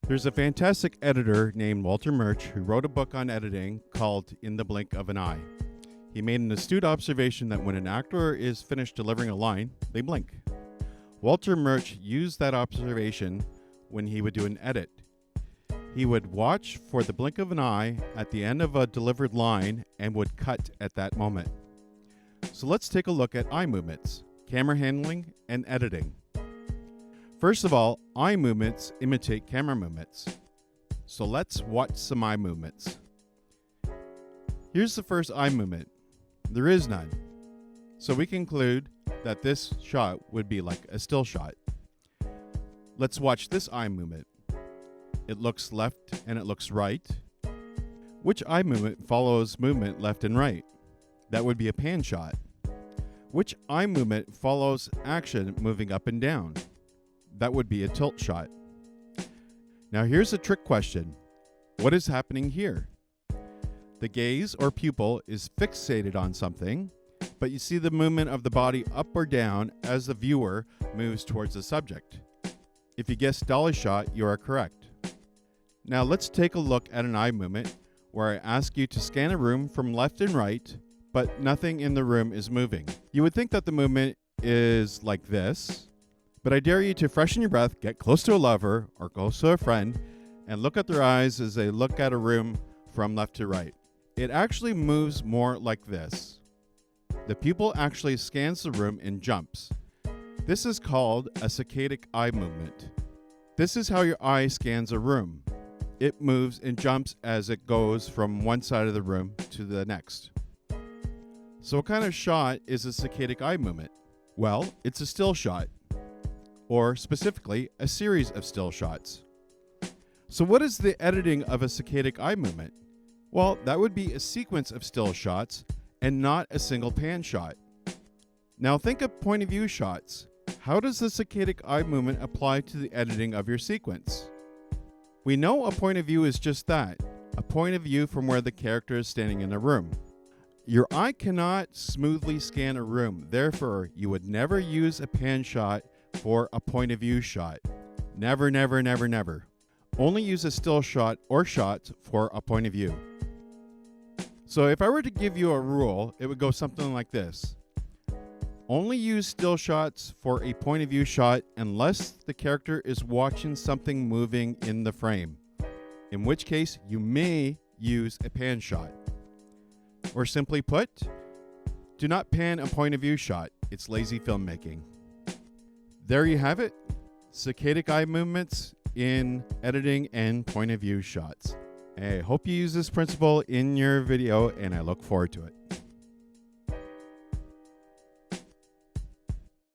There's a fantastic editor named Walter Murch who wrote a book on editing called In the Blink of an Eye. He made an astute observation that when an actor is finished delivering a line, they blink. Walter Murch used that observation when he would do an edit. He would watch for the blink of an eye at the end of a delivered line and would cut at that moment. So let's take a look at eye movements, camera handling, and editing. First of all, eye movements imitate camera movements. So let's watch some eye movements. Here's the first eye movement. There is none. So we conclude that this shot would be like a still shot. Let's watch this eye movement. It looks left and it looks right. Which eye movement follows movement left and right? That would be a pan shot. Which eye movement follows action moving up and down? That would be a tilt shot. Now here's a trick question. What is happening here? The gaze or pupil is fixated on something, but you see the movement of the body up or down as the viewer moves towards the subject. If you guessed dolly shot, you are correct. Now let's take a look at an eye movement where I ask you to scan a room from left and right, but nothing in the room is moving. You would think that the movement is like this, but I dare you to freshen your breath, get close to a lover or close to a friend, and look at their eyes as they look at a room from left to right. It actually moves more like this. The pupil actually scans the room and jumps. This is called a saccadic eye movement. This is how your eye scans a room. It moves and jumps as it goes from one side of the room to the next. So what kind of shot is a saccadic eye movement? Well, it's a still shot, or specifically, a series of still shots. So what is the editing of a saccadic eye movement? Well, that would be a sequence of still shots and not a single pan shot. Now think of point of view shots. How does the saccadic eye movement apply to the editing of your sequence? We know a point of view is just that, a point of view from where the character is standing in a room. Your eye cannot smoothly scan a room, therefore you would never use a pan shot for a point of view shot. Never, never, never, never. Only use a still shot or shots for a point of view. So if I were to give you a rule, it would go something like this. Only use still shots for a point of view shot unless the character is watching something moving in the frame, in which case you may use a pan shot. Or simply put, do not pan a point of view shot. It's lazy filmmaking. There you have it, saccadic eye movements in editing and point of view shots. I hope you use this principle in your video and I look forward to it.